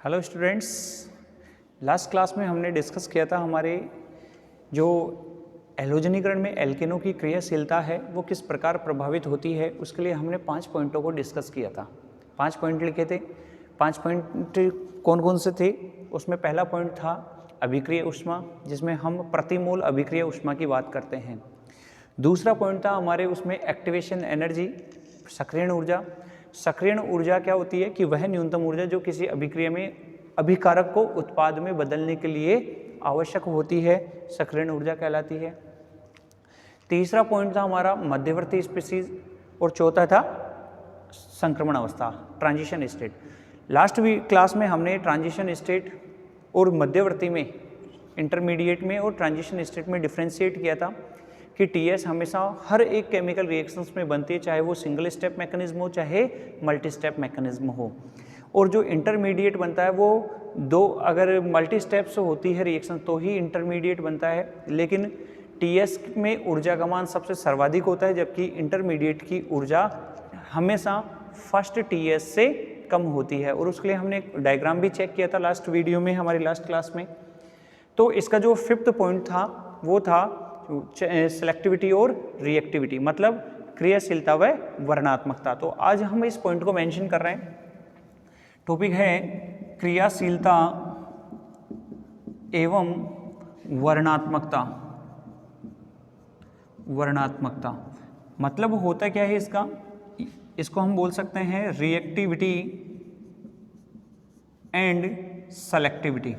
Hello students, last class में हमने discuss किया था हमारे जो हैलोजनीकरण में एल्केनों की क्रियाशीलता है वो किस प्रकार प्रभावित होती है। उसके लिए हमने 5 पॉइंटों को डिस्कस किया था। 5 पॉइंट लिखे थे। 5 पॉइंट कौन कौन से थे? उसमें पहला पॉइंट था अभिक्रिय ऊष्मा, जिसमें हम प्रति मोल अभिक्रिय ऊष्मा की बात करते हैं। दूसरा पॉइंट था हमारे उसमें एक्टिवेशन एनर्जी, सक्रियण ऊर्जा। सक्रियण ऊर्जा क्या होती है कि वह न्यूनतम ऊर्जा जो किसी अभिक्रिया में अभिकारक को उत्पाद में बदलने के लिए आवश्यक होती है, सक्रियण ऊर्जा कहलाती है। तीसरा पॉइंट था हमारा मध्यवर्ती स्पीसीज और चौथा था संक्रमण अवस्था, ट्रांजिशन स्टेट। लास्ट क्लास में हमने ट्रांजिशन स्टेट और मध्यवर्ती में, इंटरमीडिएट में और ट्रांजिशन स्टेट में डिफ्रेंशिएट किया था कि टीएस हमेशा हर एक केमिकल रिएक्शंस में बनती है, चाहे वो सिंगल स्टेप मैकेनिज्म हो चाहे मल्टी स्टेप मैकेनिज्म हो। और जो इंटरमीडिएट बनता है वो अगर मल्टी स्टेप से होती है रिएक्शन तो ही इंटरमीडिएट बनता है, लेकिन टीएस में ऊर्जा का मान सबसे सर्वाधिक होता है, जबकि इंटरमीडिएट की ऊर्जा हमेशा फर्स्ट टीएस से कम होती है। और उसके लिए हमने एक डायग्राम भी चेक किया था लास्ट वीडियो में, हमारी लास्ट क्लास में। तो इसका जो 5th पॉइंट था वो था सेलेक्टिविटी और रिएक्टिविटी, मतलब क्रियाशीलता व वर्णात्मकता। तो आज हम इस पॉइंट को मेंशन कर रहे हैं। टॉपिक है क्रियाशीलता एवं वर्णात्मकता। वर्णात्मकता मतलब होता क्या है इसका? इसको हम बोल सकते हैं reactivity and selectivity.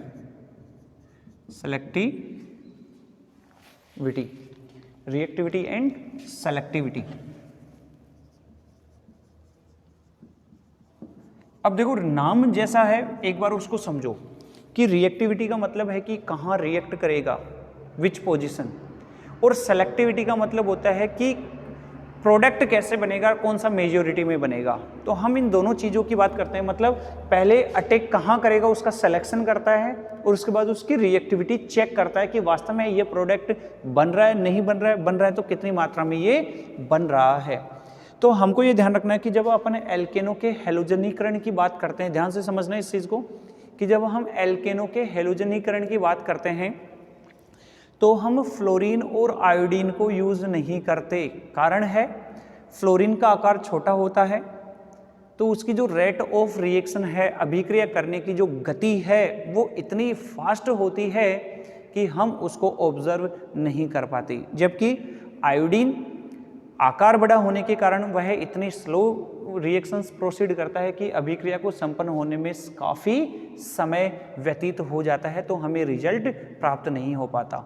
Reactivity and selectivity. अब देखो, नाम जैसा है, एक बार उसको समझो कि रिएक्टिविटी का मतलब है कि कहाँ रिएक्ट करेगा, विच पोजीशन, और सेलेक्टिविटी का मतलब होता है कि प्रोडक्ट कैसे बनेगा, कौन सा मेजोरिटी में बनेगा। तो हम इन दोनों चीज़ों की बात करते हैं। मतलब पहले अटैक कहाँ करेगा उसका सिलेक्शन करता है, और उसके बाद उसकी रिएक्टिविटी चेक करता है कि वास्तव में ये प्रोडक्ट बन रहा है, नहीं बन रहा है, बन रहा है तो कितनी मात्रा में ये बन रहा है। तो हमको ये ध्यान रखना है कि जब अपन एल्केनों के हैलोजनीकरण की बात करते हैं, ध्यान से समझना इस चीज़ को, कि जब हम एल्केनों के हैलोजनीकरण की बात करते हैं तो हम फ्लोरीन और आयोडीन को यूज़ नहीं करते। कारण है, फ्लोरीन का आकार छोटा होता है, तो उसकी जो रेट ऑफ रिएक्शन है, अभिक्रिया करने की जो गति है, वो इतनी फास्ट होती है कि हम उसको ऑब्जर्व नहीं कर पाते। जबकि आयोडीन आकार बड़ा होने के कारण वह इतनी स्लो रिएक्शंस प्रोसीड करता है कि अभिक्रिया को संपन्न होने में काफ़ी समय व्यतीत हो जाता है, तो हमें रिजल्ट प्राप्त नहीं हो पाता।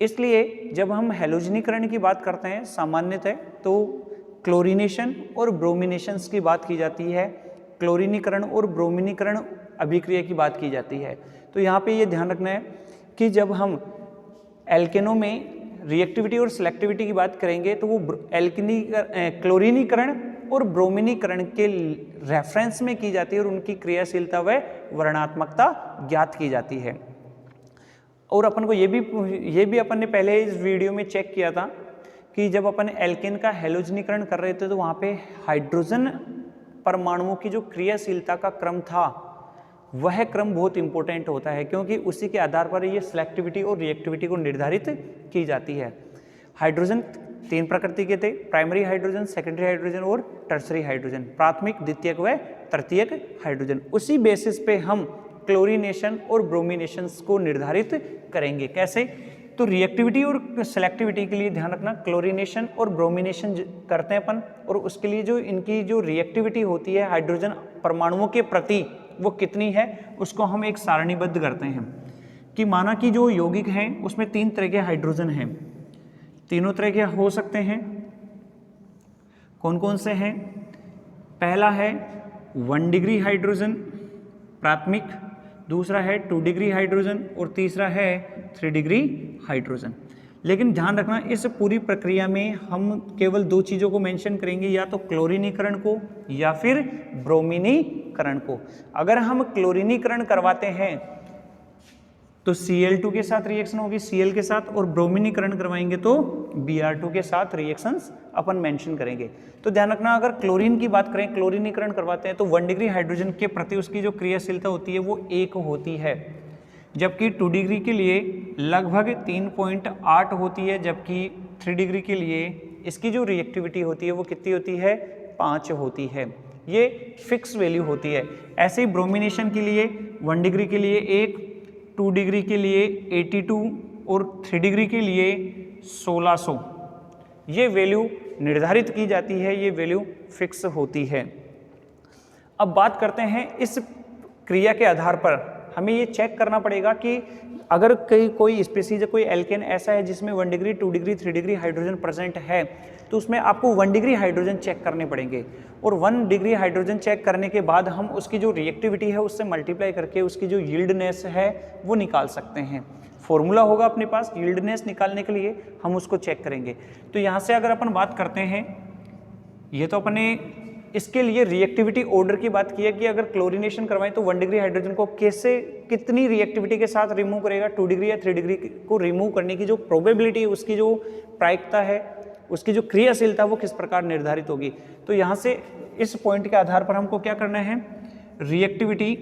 इसलिए जब हम हैलोजनीकरण की बात करते हैं सामान्यतः तो क्लोरीनेशन और ब्रोमिनेशन की बात की जाती है, क्लोरीनीकरण और ब्रोमिनीकरण अभिक्रिया की बात की जाती है। तो यहाँ पे ये ध्यान रखना है कि जब हम एल्केनों में रिएक्टिविटी और सेलेक्टिविटी की बात करेंगे तो वो क्लोरीनीकरण और ब्रोमिनीकरण के रेफरेंस में की जाती है और उनकी क्रियाशीलता व वर्णात्मकता ज्ञात की जाती है। और अपन को ये भी अपन ने पहले इस वीडियो में चेक किया था कि जब अपन एल्केन का हैलोजनीकरण कर रहे थे तो वहाँ पे हाइड्रोजन परमाणुओं की जो क्रियाशीलता का क्रम था वह क्रम बहुत इंपॉर्टेंट होता है, क्योंकि उसी के आधार पर ये सिलेक्टिविटी और रिएक्टिविटी को निर्धारित की जाती है। हाइड्रोजन 3 प्रकृति के थे, प्राइमरी हाइड्रोजन, सेकेंडरी हाइड्रोजन और टर्सरी हाइड्रोजन, प्राथमिक, द्वितीयक व तृतीयक हाइड्रोजन। उसी बेसिस पे हम क्लोरीनेशन और ब्रोमिनेशन को निर्धारित करेंगे। कैसे? तो रिएक्टिविटी और सेलेक्टिविटी के लिए ध्यान रखना, क्लोरीनेशन और ब्रोमिनेशन करते हैं अपन, और उसके लिए जो इनकी जो रिएक्टिविटी होती है हाइड्रोजन परमाणुओं के प्रति वो कितनी है, उसको हम एक सारणीबद्ध करते हैं। कि माना कि जो यौगिक हैं उसमें 3 तरह के हाइड्रोजन हैं, तीनों तरह के हो सकते हैं। कौन कौन से हैं? पहला है 1 डिग्री हाइड्रोजन प्राथमिक, दूसरा है 2 डिग्री हाइड्रोजन और तीसरा है 3 डिग्री हाइड्रोजन। लेकिन ध्यान रखना, इस पूरी प्रक्रिया में हम केवल 2 चीज़ों को मेंशन करेंगे, या तो क्लोरीनीकरण को या फिर ब्रोमिनीकरण को। अगर हम क्लोरीनीकरण करवाते हैं तो Cl2 के साथ रिएक्शन होगी Cl के साथ, और ब्रोमीनीकरण करवाएंगे तो Br2 के साथ रिएक्शंस अपन मेंशन करेंगे। तो ध्यान रखना, अगर क्लोरीन की बात करें, क्लोरीनीकरण करवाते हैं तो 1 डिग्री हाइड्रोजन के प्रति उसकी जो क्रियाशीलता होती है वो 1 होती है, जबकि 2 डिग्री के लिए लगभग 3.8 होती है, जबकि 3 डिग्री के लिए इसकी जो रिएक्टिविटी होती है वो कितनी होती है, 5 होती है। ये फिक्स वैल्यू होती है। ऐसे ही ब्रोमिनेशन के लिए 1 डिग्री के लिए 1, 2 डिग्री के लिए 82 और 3 डिग्री के लिए 1600 ये वैल्यू निर्धारित की जाती है, ये वैल्यू फिक्स होती है। अब बात करते हैं इस क्रिया के आधार पर हमें ये चेक करना पड़ेगा कि अगर कोई स्पीसीज, कोई एल्केन ऐसा है जिसमें 1 degree, 2 degree, 3 degree hydrogen present है, तो उसमें आपको 1 डिग्री हाइड्रोजन चेक करने पड़ेंगे, और 1 डिग्री हाइड्रोजन चेक करने के बाद हम उसकी जो रिएक्टिविटी है उससे मल्टीप्लाई करके उसकी जो यील्डनेस है वो निकाल सकते हैं। फॉर्मूला होगा अपने पास यील्डनेस निकालने के लिए, हम उसको चेक करेंगे। तो यहाँ से अगर अपन बात करते हैं, ये तो अपने इसके लिए रिएक्टिविटी ऑर्डर की बात की है कि अगर क्लोरीनेशन करवाएं तो 1 डिग्री हाइड्रोजन को कैसे, कितनी रिएक्टिविटी के साथ रिमूव करेगा, 2 डिग्री या 3 डिग्री को रिमूव करने की जो प्रोबेबिलिटी है, उसकी जो प्रायिकता है, उसकी जो क्रियाशीलता वो किस प्रकार निर्धारित होगी। तो यहाँ से इस पॉइंट के आधार पर हमको क्या करना है, रिएक्टिविटी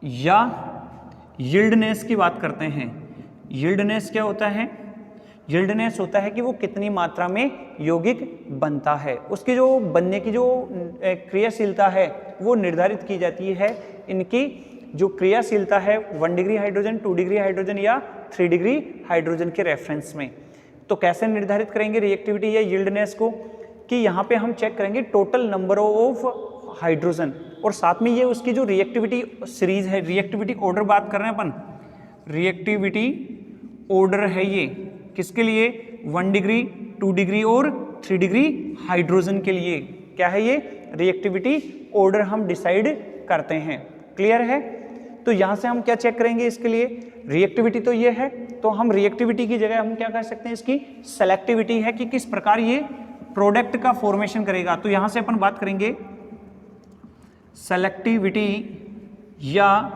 या यील्डनेस की बात करते हैं। यील्डनेस क्या होता है, यील्डनेस होता है कि वो कितनी मात्रा में यौगिक बनता है, उसकी जो बनने की जो क्रियाशीलता है वो निर्धारित की जाती है। इनकी जो क्रियाशीलता है 1 डिग्री हाइड्रोजन, 2 डिग्री हाइड्रोजन या 3 डिग्री हाइड्रोजन के रेफरेंस में। तो कैसे निर्धारित करेंगे रिएक्टिविटी या यील्डनेस को, कि यहाँ पे हम चेक करेंगे टोटल नंबर ऑफ हाइड्रोजन, और साथ में ये उसकी जो रिएक्टिविटी सीरीज है, रिएक्टिविटी ऑर्डर बात कर रहे हैं अपन, रिएक्टिविटी ऑर्डर है ये किसके लिए, 1 डिग्री, 2 डिग्री और 3 डिग्री हाइड्रोजन के लिए। क्या है ये, रिएक्टिविटी ऑर्डर हम डिसाइड करते हैं। क्लियर है। तो यहाँ से हम क्या चेक करेंगे, इसके लिए रिएक्टिविटी तो ये है, तो हम रिएक्टिविटी की जगह हम क्या कह सकते हैं, इसकी सेलेक्टिविटी है कि किस प्रकार ये प्रोडक्ट का फॉर्मेशन करेगा। तो यहाँ से अपन बात करेंगे सेलेक्टिविटी या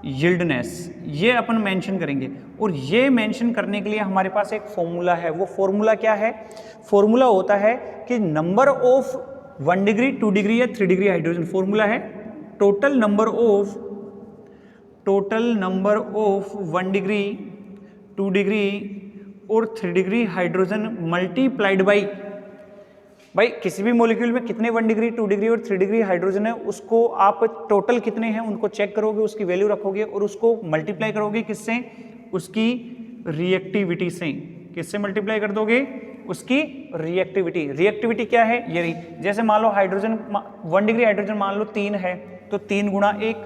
यील्डनेस, ये अपन मेंशन करेंगे। और ये मेंशन करने के लिए हमारे पास एक फॉर्मूला है। वो फॉर्मूला क्या है, फॉर्मूला होता है कि नंबर ऑफ 1 डिग्री, 2 डिग्री या 3 डिग्री हाइड्रोजन, फॉर्मूला है total number of 1 degree, 2 degree और 3 डिग्री हाइड्रोजन मल्टीप्लाइड बाई, भाई किसी भी मॉलिक्यूल में कितने 1 डिग्री, 2 डिग्री और 3 डिग्री हाइड्रोजन है, उसको आप टोटल कितने हैं उनको चेक करोगे, उसकी वैल्यू रखोगे और उसको मल्टीप्लाई करोगे किससे, उसकी रिएक्टिविटी से। किससे मल्टीप्लाई कर दोगे, उसकी रिएक्टिविटी। रिएक्टिविटी क्या है, ये रही। जैसे मान लो हाइड्रोजन 1 डिग्री हाइड्रोजन मान लो 3 है, तो 3 गुणा 1।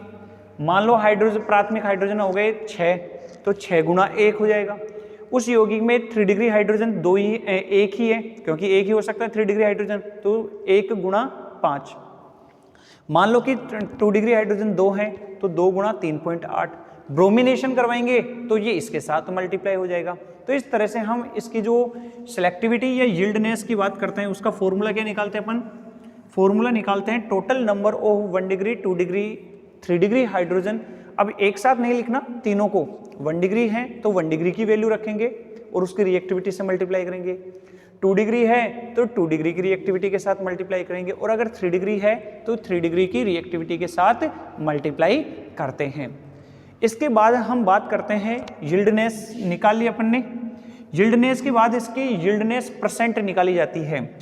मान लो हाइड्रोजन प्राथमिक हाइड्रोजन हो गए 6, तो 6 गुणा 1 हो जाएगा। उस यौगिक में 3 डिग्री हाइड्रोजन 1 ही है, क्योंकि 1 ही हो सकता है 3 डिग्री हाइड्रोजन, तो 1 गुणा 5। मान लो कि 2 डिग्री हाइड्रोजन 2 है, तो 2 गुणा 3.8। ब्रोमिनेशन करवाएंगे तो ये इसके साथ मल्टीप्लाई हो जाएगा। तो इस तरह से हम इसकी जो सिलेक्टिविटी या यील्डनेस की बात करते हैं, उसका फॉर्मूला क्या निकालते हैं अपन, फॉर्मूला निकालते हैं total number of 1 degree, 2 degree, 3 degree hydrogen. अब एक साथ नहीं लिखना तीनों को, 1 डिग्री है तो 1 डिग्री की वैल्यू रखेंगे और उसकी रिएक्टिविटी से मल्टीप्लाई करेंगे। 2 डिग्री है तो 2 डिग्री की रिएक्टिविटी के साथ मल्टीप्लाई करेंगे, और अगर 3 डिग्री है तो 3 डिग्री की रिएक्टिविटी के साथ मल्टीप्लाई करते हैं। इसके बाद हम बात करते हैं यील्डनेस, निकाल ली अपन ने। यील्डनेस के बाद इसकी यील्डनेस परसेंट निकाली जाती है,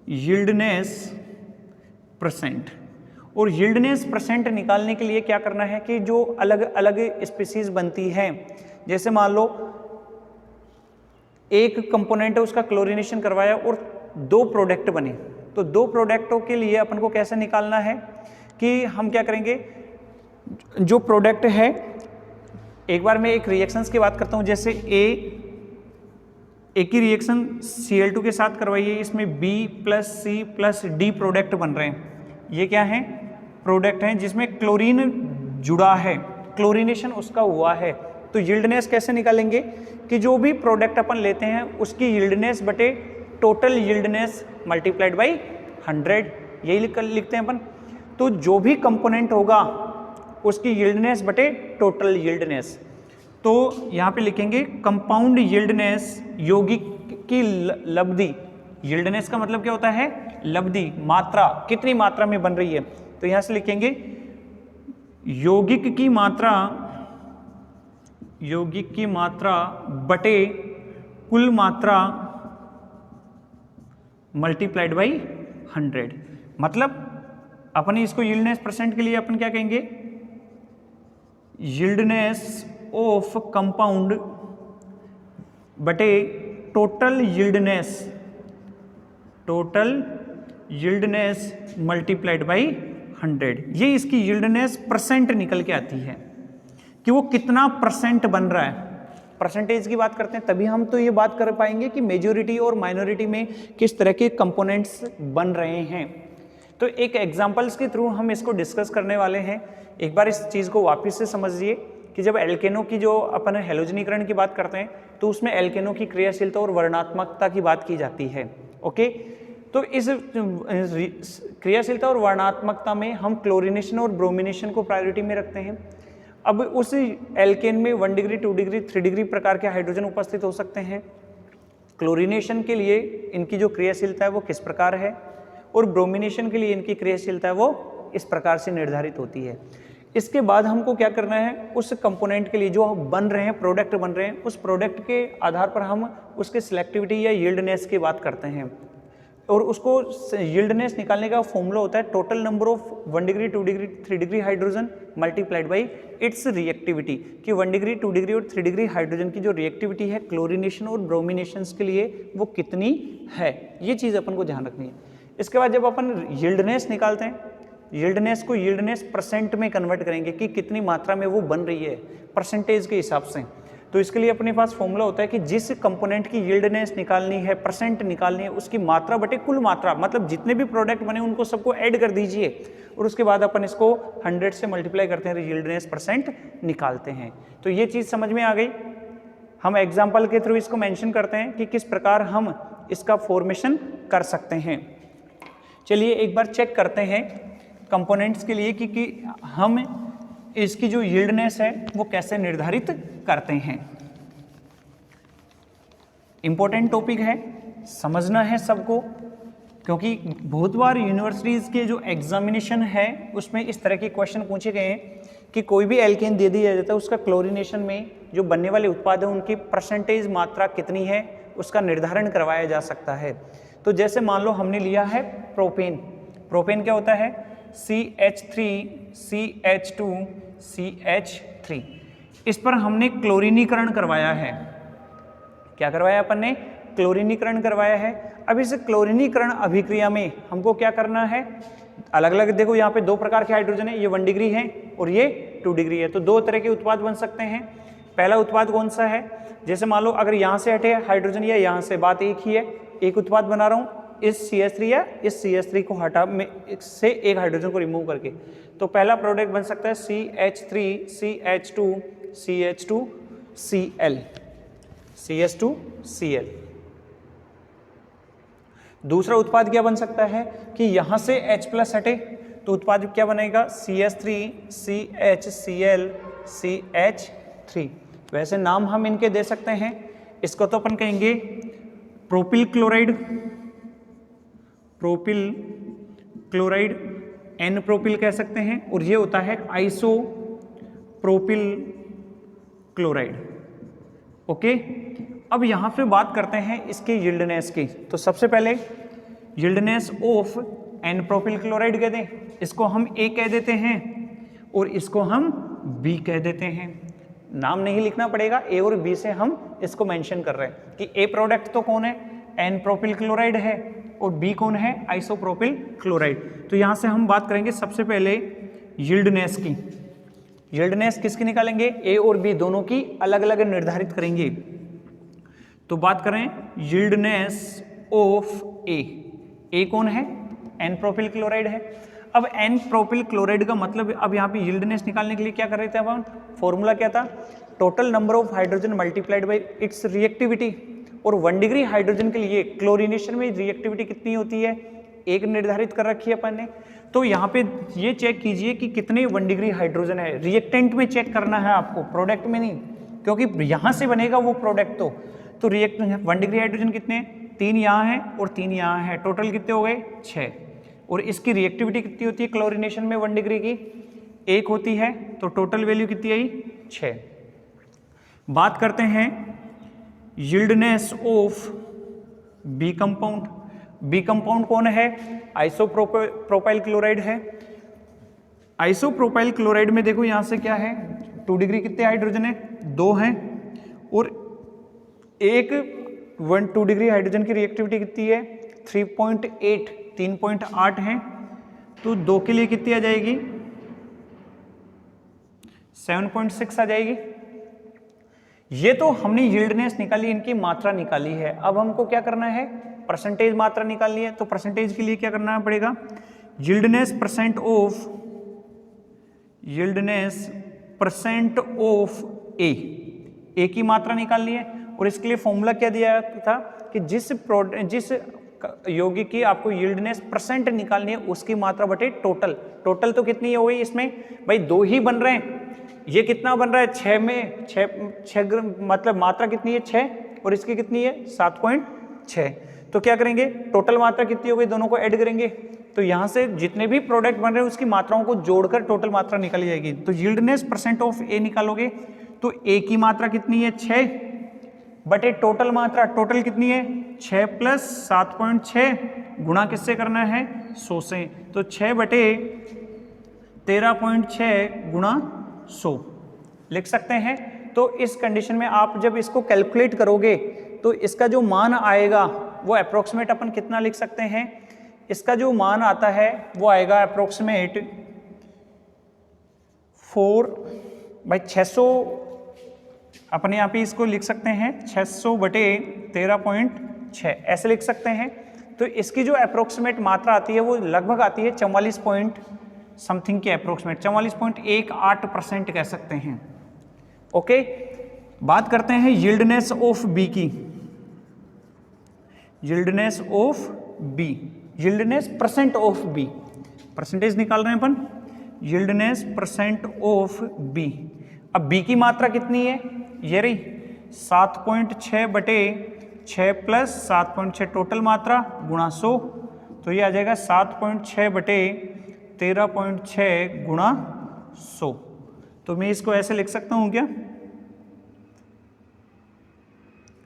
यील्डनेस परसेंट। और यील्डनेस परसेंट निकालने के लिए क्या करना है कि जो अलग अलग स्पीसीज बनती हैं, जैसे मान लो एक कंपोनेंट है उसका क्लोरीनेशन करवाया और 2 प्रोडक्ट बने, तो 2 प्रोडक्टों के लिए अपन को कैसे निकालना है कि हम क्या करेंगे, जो प्रोडक्ट है, एक बार मैं एक रिएक्शंस की बात करता हूं, जैसे ए की रिएक्शन Cl2 के साथ करवाइए, इसमें B + C + D प्रोडक्ट बन रहे हैं। ये क्या है, प्रोडक्ट हैं जिसमें क्लोरीन जुड़ा है, क्लोरीनेशन उसका हुआ है। तो यील्डनेस कैसे निकालेंगे कि जो भी प्रोडक्ट अपन लेते हैं उसकी यील्डनेस बटे टोटल यील्डनेस मल्टीप्लाइड बाई 100, यही लिखते हैं अपन। तो जो भी कंपोनेंट होगा उसकी यील्डनेस बटे टोटल यील्डनेस। तो यहाँ पे लिखेंगे कंपाउंड यील्डनेस, यौगिक की लब्धि। यील्डनेस का मतलब क्या होता है? लब्धि, मात्रा, कितनी मात्रा में बन रही है। तो यहाँ से लिखेंगे यौगिक की मात्रा बटे कुल मात्रा मल्टीप्लाइड बाई 100। मतलब अपने इसको यील्डनेस परसेंट के लिए अपन क्या कहेंगे? यील्डनेस ऑफ कंपाउंड बटे टोटल यील्डनेस मल्टीप्लाइड बाई 100। ये इसकी यील्डनेस परसेंट निकल के आती है कि वो कितना परसेंट बन रहा है। परसेंटेज की बात करते हैं तभी हम तो ये बात कर पाएंगे कि मेजॉरिटी और माइनॉरिटी में किस तरह के कंपोनेंट्स बन रहे हैं। तो एक एग्जांपल्स के थ्रू हम इसको डिस्कस करने वाले हैं। एक बार इस चीज़ को वापस से समझिए कि जब एल्केनो की जो अपन हैलोजनीकरण की बात करते हैं तो उसमें एल्केनो की क्रियाशीलता और वर्णात्मकता की बात की जाती है। ओके, तो इस क्रियाशीलता और वर्णात्मकता में हम क्लोरीनेशन और ब्रोमिनेशन को प्रायोरिटी में रखते हैं। अब उस एल्केन में 1 डिग्री, 2 डिग्री, 3 डिग्री प्रकार के हाइड्रोजन उपस्थित हो सकते हैं। क्लोरीनेशन के लिए इनकी जो क्रियाशीलता है वो किस प्रकार है, और ब्रोमिनेशन के लिए इनकी क्रियाशीलता है वो इस प्रकार से निर्धारित होती है। इसके बाद हमको क्या करना है, उस कंपोनेंट के लिए जो बन रहे हैं, प्रोडक्ट बन रहे हैं, उस प्रोडक्ट के आधार पर हम उसके सिलेक्टिविटी या यील्डनेस की बात करते हैं। और उसको यील्डनेस निकालने का फॉर्मूला होता है total number of 1 degree, 2 degree, 3 degree hydrogen multiplied by its reactivity, कि 1 डिग्री, 2 डिग्री और 3 डिग्री हाइड्रोजन की जो रिएक्टिविटी है क्लोरीनेशन और ब्रोमिनेशन के लिए वो कितनी है। ये चीज़ अपन को ध्यान रखनी है। इसके बाद जब अपन यील्डनेस निकालते हैं, यील्डनेस को यील्डनेस परसेंट में कन्वर्ट करेंगे कि कितनी मात्रा में वो बन रही है परसेंटेज के हिसाब से। तो इसके लिए अपने पास फॉर्मूला होता है कि जिस कंपोनेंट की यील्डनेस निकालनी है, परसेंट निकालनी है, उसकी मात्रा बटे कुल मात्रा, मतलब जितने भी प्रोडक्ट बने उनको सबको ऐड कर दीजिए और उसके बाद अपन इसको 100 से मल्टीप्लाई करते हैं, यील्डनेस परसेंट निकालते हैं। तो ये चीज़ समझ में आ गई। हम एग्जाम्पल के थ्रू इसको मेंशन करते हैं कि किस प्रकार हम इसका फॉर्मेशन कर सकते हैं। चलिए एक बार चेक करते हैं कंपोनेंट्स के लिए कि हम इसकी जो यील्डनेस है वो कैसे निर्धारित करते हैं। इंपॉर्टेंट टॉपिक है, समझना है सबको, क्योंकि बहुत बार यूनिवर्सिटीज़ के जो एग्जामिनेशन है उसमें इस तरह के क्वेश्चन पूछे गए हैं कि कोई भी एल्केन दे दिया जाता है, उसका क्लोरीनेशन में जो बनने वाले उत्पाद हैं उनकी परसेंटेज मात्रा कितनी है उसका निर्धारण करवाया जा सकता है। तो जैसे मान लो हमने लिया है प्रोपेन। प्रोपेन क्या होता है? CH3 CH2 CH3। इस पर हमने क्लोरीनीकरण करवाया है। क्या करवाया अपन ने? क्लोरीनीकरण करवाया है। अब इस क्लोरीनीकरण अभिक्रिया में हमको क्या करना है? अलग अलग देखो, यहाँ पे 2 प्रकार के हाइड्रोजन है, ये 1 डिग्री है और ये 2 डिग्री है। तो 2 तरह के उत्पाद बन सकते हैं। पहला उत्पाद कौन सा है? जैसे मान लो अगर यहाँ से हटे हाइड्रोजन या यहाँ से, बात एक ही है, एक उत्पाद बना रहा हूँ इस CH3 या इस CH3 को हटा में से एक हाइड्रोजन को रिमूव करके। तो पहला प्रोडक्ट बन सकता है CH3 CH2 CH2 Cl CH2Cl। दूसरा उत्पाद क्या बन सकता है कि यहाँ से H+ हटे तो उत्पाद क्या बनेगा? CH3 CHCl CH3। वैसे नाम हम इनके दे सकते हैं। इसको तो अपन कहेंगे प्रोपिल क्लोराइड N प्रोपिल कह सकते हैं, और ये होता है आइसो प्रोपिल क्लोराइड। ओके, अब यहाँ पे बात करते हैं इसके यील्डनेस की। तो सबसे पहले यील्डनेस ऑफ N प्रोपिल क्लोराइड कह दें, इसको हम A कह देते हैं और इसको हम B कह देते हैं। नाम नहीं लिखना पड़ेगा, A और B से हम इसको मेंशन कर रहे हैं कि A प्रोडक्ट तो कौन है? N प्रोपिल क्लोराइड है, और B कौन है? Isopropyl chloride. तो यहाँ से हम बात करेंगे सबसे पहले यील्डनेस की। यील्डनेस किसकी निकालेंगे? A और B दोनों की अलग अलग निर्धारित करेंगे। तो बात करें यील्डनेस ऑफ A। A कौन है? N प्रोपिल क्लोराइड है। अब N प्रोपिल क्लोराइड का मतलब, अब यहाँ पे यील्डनेस निकालने के लिए क्या कर रहे थे अपन? फॉर्मूला क्या था? Total number of hydrogen multiplied by its reactivity. और 1 डिग्री हाइड्रोजन के लिए क्लोरीनेशन में रिएक्टिविटी कितनी होती है? एक निर्धारित कर रखी है अपन ने। तो यहाँ पे ये चेक कीजिए कि कितने 1 डिग्री हाइड्रोजन है, रिएक्टेंट में चेक करना है आपको, प्रोडक्ट में नहीं, क्योंकि यहाँ से बनेगा वो प्रोडक्ट। तो रिएक्टेंट 1 डिग्री हाइड्रोजन कितने, 3 यहाँ है और 3 यहाँ है, टोटल कितने हो गए 6। और इसकी रिएक्टिविटी कितनी होती है क्लोरीनेशन में 1 डिग्री की, 1 होती है, तो टोटल वैल्यू कितनी आई 6। बात करते हैं yieldness of B compound. B compound कौन है, आइसोप्रोपाइल क्लोराइड है। आइसोप्रोपाइल क्लोराइड में देखो यहाँ से क्या है, 2 डिग्री कितने हाइड्रोजन है, 2 हैं, और 2 डिग्री हाइड्रोजन की रिएक्टिविटी कितनी है 3.8, 3.8 है, तो 2 के लिए कितनी आ जाएगी 7.6 आ जाएगी। ये तो हमने यील्डनेस निकाली, इनकी मात्रा निकाली है। अब हमको क्या करना है, परसेंटेज मात्रा निकालनी है। तो परसेंटेज के लिए क्या करना पड़ेगा, यील्डनेस परसेंट ऑफ ए की मात्रा निकालनी है। और इसके लिए फॉर्मूला क्या दिया था कि जिस यौगिक की आपको यील्डनेस परसेंट निकालनी है उसकी मात्रा बटे टोटल। टोटल तो कितनी हो गई इसमें भाई, 2 ही बन रहे हैं, ये कितना बन रहा है 6 में 6 मतलब मात्रा कितनी है 6, और इसकी कितनी है 7.6। तो क्या करेंगे, टोटल मात्रा कितनी हो गई, दोनों को ऐड करेंगे, तो यहाँ से जितने भी प्रोडक्ट बन रहे हैं उसकी मात्राओं को जोड़कर टोटल मात्रा निकाली जाएगी। तो यील्डनेस परसेंट ऑफ ए निकालोगे तो ए की मात्रा कितनी है 6 बटे टोटल मात्रा, टोटल कितनी है 6 प्लस 7.6 गुणा किससे करना है 100 से, तो 6 बटे 13.6 गुणा 100 लिख सकते हैं। तो इस कंडीशन में आप जब इसको कैलकुलेट करोगे तो इसका जो मान आएगा वो अप्रोक्सीमेट अपन कितना लिख सकते हैं, इसका जो मान आता है वो आएगा अप्रोक्सीमेट 4/600, अपने यहाँ पे इसको लिख सकते हैं 600 बटे 13.6 ऐसे लिख सकते हैं। तो इसकी जो अप्रोक्सीमेट मात्रा आती है वो लगभग आती है 44 पॉइंट समथिंग की अप्रोक्सीमेट, 44.18% कह सकते हैं। ओके, बात करते हैं यील्डनेस ऑफ बी की। Yieldness of B, yieldness percent of B, percentage निकाल रहे हैं अपन, यील्डनेस परसेंट ऑफ बी। अब बी की मात्रा कितनी है, ये रही 7.6 बटे 6 प्लस 7.6 टोटल मात्रा गुणा 100, तो ये आ जाएगा 7.6 बटे 13.6 गुणा 100। तो मैं इसको ऐसे लिख सकता हूं क्या,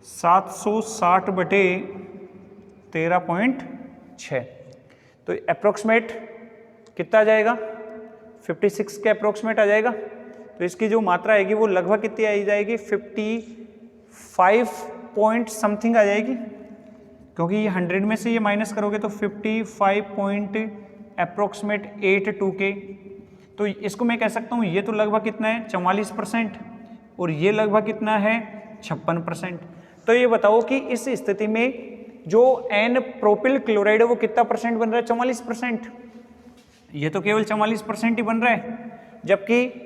760 बटे 13.6। तो अप्रोक्सीमेट कितना आ जाएगा 56 के अप्रोक्सीमेट आ जाएगा। तो इसकी जो मात्रा आएगी वो लगभग कितनी आ जाएगी 55 पॉइंट समथिंग आ जाएगी, क्योंकि ये 100 में से ये माइनस करोगे तो 55 पॉइंट अप्रोक्सीमेट 82 के। तो इसको मैं कह सकता हूँ ये तो लगभग कितना है 44% और ये लगभग कितना है 56%। तो ये बताओ कि इस स्थिति में जो एन प्रोपिल क्लोराइड है वो कितना परसेंट बन रहा है 44%। ये तो केवल 44% ही बन रहा है, जबकि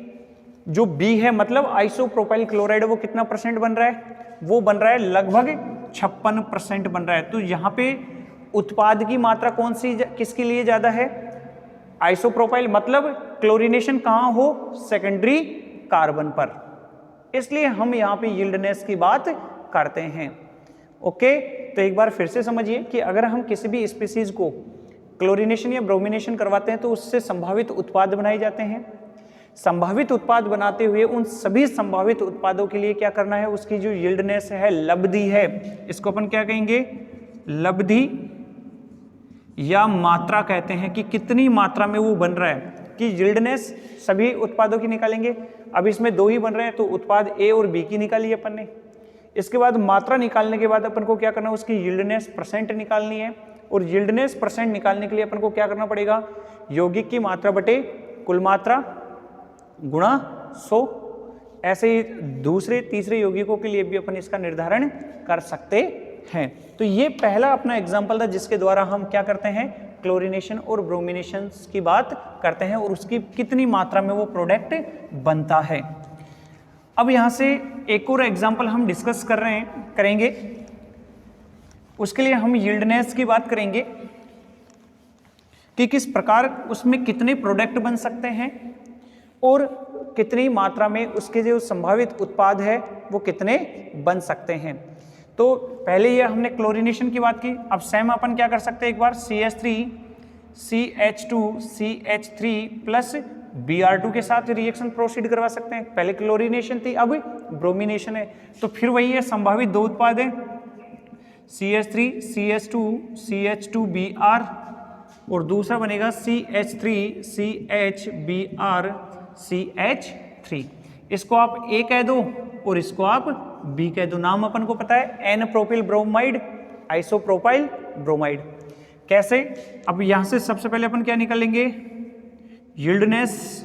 जो बी है मतलब आइसोप्रोपाइल क्लोराइड वो कितना परसेंट बन रहा है, वो बन रहा है लगभग 56% बन रहा है। तो यहाँ पे उत्पाद की मात्रा कौन सी किसके लिए ज्यादा है, आइसोप्रोपाइल, मतलब क्लोरीनेशन कहाँ हो सेकेंडरी कार्बन पर, इसलिए हम यहाँ पे यील्डनेस की बात करते हैं। ओके, तो एक बार फिर से समझिए कि अगर हम किसी भी स्पीसीज को क्लोरीनेशन या ब्रोमिनेशन करवाते हैं तो उससे संभावित उत्पाद बनाए जाते हैं। संभावित उत्पाद बनाते हुए उन सभी संभावित उत्पादों के लिए क्या करना है, उसकी जो यील्डनेस है, लब्धि है, इसको अपन क्या कहेंगे, लब्धि या मात्रा कहते हैं कि कितनी मात्रा में वो बन रहा है। कि यील्डनेस सभी उत्पादों की निकालेंगे, अब इसमें 2 ही बन रहे हैं तो उत्पाद ए और बी की निकाली अपन ने। इसके बाद मात्रा निकालने के बाद अपन को क्या करना है, उसकी यील्डनेस परसेंट निकालनी है, और यील्डनेस परसेंट निकालने के लिए अपन को क्या करना पड़ेगा, यौगिक की मात्रा बटे कुल मात्रा गुणा 100। ऐसे ही दूसरे तीसरे यौगिकों के लिए भी अपन इसका निर्धारण कर सकते हैं। तो ये पहला अपना एग्जाम्पल था जिसके द्वारा हम क्या करते हैं, क्लोरीनेशन और ब्रोमिनेशन की बात करते हैं और उसकी कितनी मात्रा में वो प्रोडक्ट बनता है। अब यहाँ से एक और एग्जाम्पल हम डिस्कस करेंगे। उसके लिए हम यील्डनेस की बात करेंगे। कि किस प्रकार उसमें कितने प्रोडक्ट बन सकते हैं और कितनी मात्रा में उसके जो संभावित उत्पाद है वो कितने बन सकते हैं। तो पहले ये हमने क्लोरीनेशन की बात की, अब सेम अपन क्या कर सकते हैं, एक बार CH3 CH2 CH3 plus Br2 के साथ रिएक्शन प्रोसीड करवा सकते हैं। पहले क्लोरीनेशन थी, अब ब्रोमिनेशन है, तो फिर वही है, संभावित दो उत्पाद है CH3 CH2 CH2Br और दूसरा बनेगा CH3 CHBr CH3। इसको आप A कह दो और इसको आप B कह दो। नाम अपन को पता है, N propyl bromide isopropyl bromide. कैसे, अब यहां से सबसे पहले अपन क्या निकालेंगे, यील्डनेस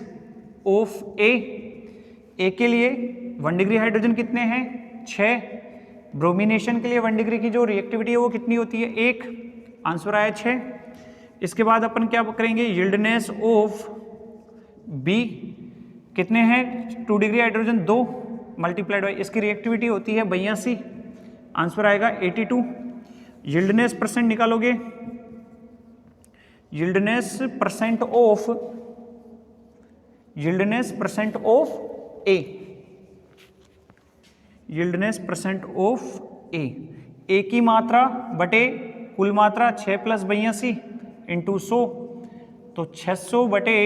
ऑफ A के लिए 1 डिग्री हाइड्रोजन कितने हैं, 6। ब्रोमिनेशन के लिए 1 डिग्री की जो रिएक्टिविटी है वो कितनी होती है, 1। आंसर आया 6। इसके बाद अपन क्या करेंगे, यील्डनेस ऑफ B कितने हैं, 2 डिग्री हाइड्रोजन 2 मल्टीप्लाइड बाई इसकी रिएक्टिविटी होती है 82। आंसर आएगा 82। यील्डनेस परसेंट निकालोगे, yieldness percent of A, yieldness percent of A की मात्रा बटे कुल मात्रा 6 + 82 इंटू 100, तो 600 बटे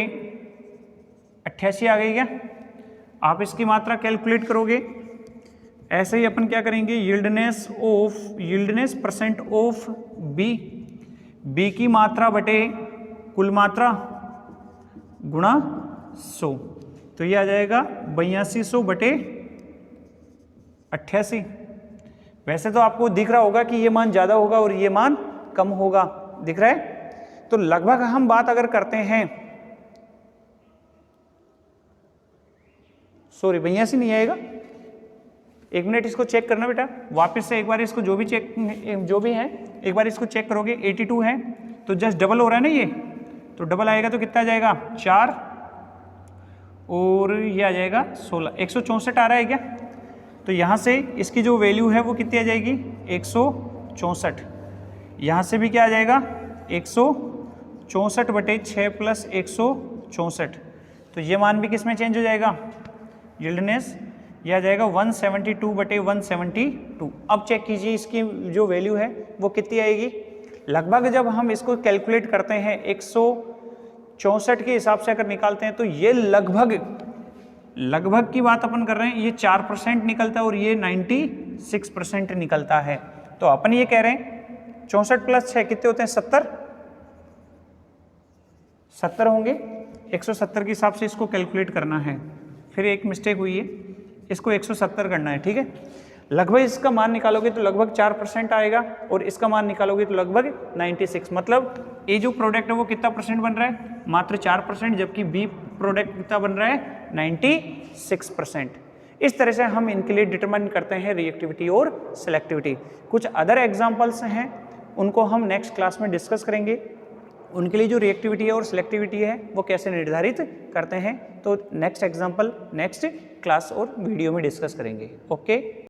88 आ गई क्या। आप इसकी मात्रा कैलकुलेट करोगे। ऐसे ही अपन क्या करेंगे, यील्डनेस परसेंट ऑफ B की मात्रा बटे कुल मात्रा गुणा 100, तो ये आ जाएगा 8200 बटे 88। वैसे तो आपको दिख रहा होगा कि ये मान ज़्यादा होगा और ये मान कम होगा, दिख रहा है। तो लगभग हम बात अगर करते हैं, सॉरी 82 नहीं आएगा, 1 मिनट इसको चेक करना बेटा, वापस से एक बार इसको जो भी है एक बार इसको चेक करोगे। 82 है तो जस्ट डबल हो रहा है ना ये, तो डबल आएगा तो कितना आ जाएगा 4 और ये आ जाएगा 16, 164 आ रहा है क्या। तो यहाँ से इसकी जो वैल्यू है वो कितनी आ जाएगी 164। यहाँ से भी क्या आ जाएगा 164 बटे 6 + 164, तो ये मान भी किस में चेंज हो जाएगा, यील्डनेस, यह आ जाएगा 172 बटे 172। अब चेक कीजिए इसकी जो वैल्यू है वो कितनी आएगी। लगभग जब हम इसको कैलकुलेट करते हैं 164 के हिसाब से अगर निकालते हैं तो ये लगभग की बात अपन कर रहे हैं, ये 4% निकलता है और ये 96% निकलता है। तो अपन ये कह रहे हैं 64 + 6 कितने होते हैं 70 होंगे। 170 के हिसाब से इसको कैलकुलेट करना है। फिर एक मिस्टेक हुई है, इसको 170 करना है, ठीक है। लगभग इसका मान निकालोगे तो लगभग 4% आएगा और इसका मान निकालोगे तो लगभग 96, मतलब ए जो प्रोडक्ट है वो कितना परसेंट बन रहा है, मात्र 4%, जबकि बी प्रोडक्ट कितना बन रहा है 96%। इस तरह से हम इनके लिए डिटरमाइन करते हैं रिएक्टिविटी और सेलेक्टिविटी। कुछ अदर एग्जाम्पल्स हैं, उनको हम नेक्स्ट क्लास में डिस्कस करेंगे। उनके लिए जो रिएक्टिविटी है और सिलेक्टिविटी है वो कैसे निर्धारित करते हैं, तो नेक्स्ट एग्जाम्पल नेक्स्ट क्लास और वीडियो में डिस्कस करेंगे। ओके।